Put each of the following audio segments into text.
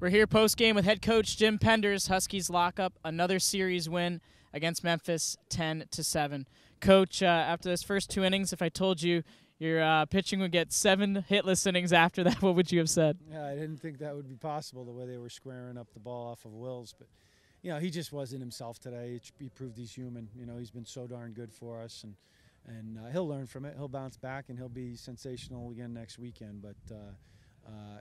We're here post-game with head coach Jim Penders. Huskies lock up another series win against Memphis, 10-7. Coach, after those first two innings, if I told you your pitching would get 7 hitless innings after that, what would you have said? Yeah, I didn't think that would be possible the way they were squaring up the ball off of Wills. But, he just wasn't himself today. He proved he's human. He's been so darn good for us, and he'll learn from it. He'll bounce back, and he'll be sensational again next weekend. But,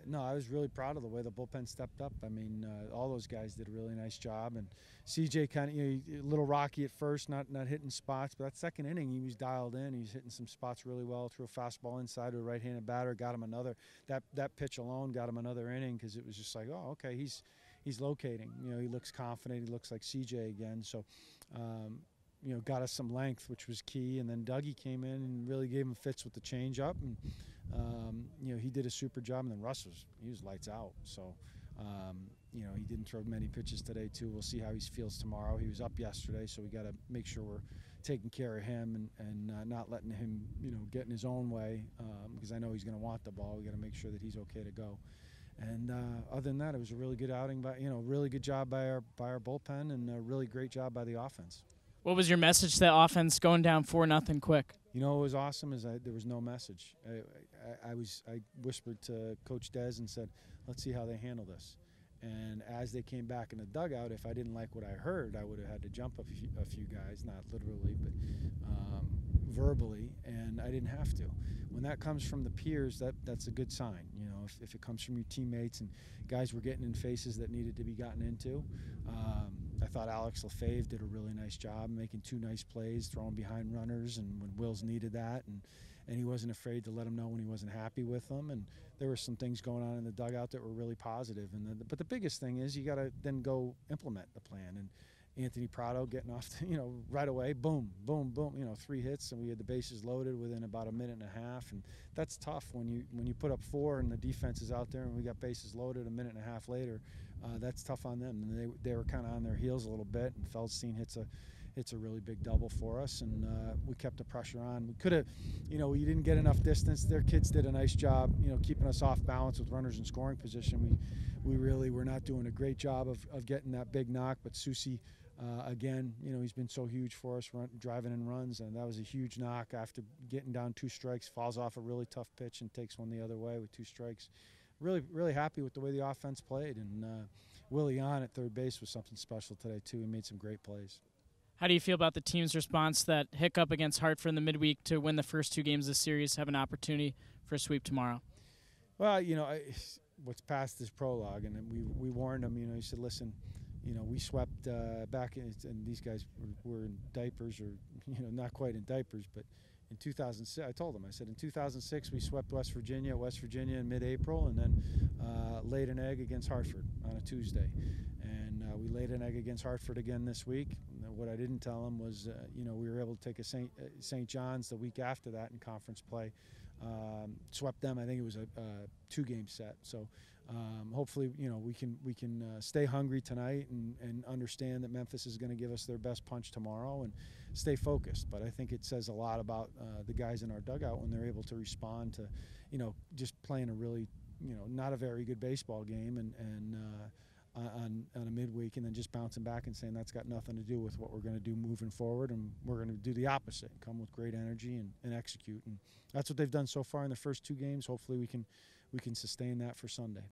no, I was really proud of the way the bullpen stepped up. I mean, all those guys did a really nice job. And CJ kind of, a little rocky at first, not hitting spots. But that second inning, he was dialed in. He was hitting some spots really well. Threw a fastball inside to a right-handed batter, got him another. That pitch alone got him another inning because it was just like, oh, okay, he's locating. He looks confident. He looks like CJ again. So, got us some length, which was key. And then Dougie came in and really gave him fits with the changeup. And, he did a super job. And then Russ was lights out. So, he didn't throw many pitches today, too. We'll see how he feels tomorrow. He was up yesterday, so we got to make sure we're taking care of him and not letting him, get in his own way because I know he's going to want the ball. We got to make sure that he's okay to go. And other than that, it was a really good outing by, really good job by our bullpen and a really great job by the offense. What was your message to the offense going down 4-0 quick? What was awesome is there was no message. I whispered to Coach Des and said, let's see how they handle this. And as they came back in the dugout, if I didn't like what I heard, I would have had to jump a few guys, not literally, but verbally, and I didn't have to. When that comes from the peers, that's a good sign. If it comes from your teammates and guys were getting in faces that needed to be gotten into. I thought Alex Lefebvre did a really nice job making 2 nice plays, throwing behind runners, and when Wills needed that, and he wasn't afraid to let them know when he wasn't happy with them. And there were some things going on in the dugout that were really positive. But the biggest thing is you got to then go implement the plan. And Anthony Prado getting off, right away, boom, boom, boom, 3 hits, and we had the bases loaded within about a minute and a half. And that's tough when you put up 4 and the defense is out there and we got bases loaded a minute and a half later. That's tough on them. And they were kind of on their heels a little bit, and Feldstein hits a really big double for us, and we kept the pressure on. We could have, we didn't get enough distance. Their kids did a nice job, keeping us off balance with runners in scoring position. We really were not doing a great job of getting that big knock, but Susi, again, he's been so huge for us, driving in runs, and that was a huge knock after getting down 2 strikes, falls off a really tough pitch and takes one the other way with 2 strikes. Really, really happy with the way the offense played, and Willie on at third base was something special today, too. He made some great plays. How do you feel about the team's response, that hiccup against Hartford in the midweek to win the first 2 games of the series, have an opportunity for a sweep tomorrow? Well, what's past is prologue, and we warned them. He said, listen, we swept back, and these guys were in diapers, or not quite in diapers, but in 2006, I told them, I said, in 2006 we swept West Virginia in mid-April, and then laid an egg against Hartford on a Tuesday. And we laid an egg against Hartford again this week. What I didn't tell them was, we were able to take a St. John's the week after that in conference play. Swept them. I think it was a 2-game set. So hopefully, we can stay hungry tonight and understand that Memphis is going to give us their best punch tomorrow and stay focused. But I think it says a lot about the guys in our dugout when they're able to respond to, just playing a really, not a very good baseball game and on a midweek, and then just bouncing back and saying that's got nothing to do with what we're going to do moving forward, and we're going to do the opposite, come with great energy and execute. And that's what they've done so far in the first 2 games. Hopefully we can sustain that for Sunday.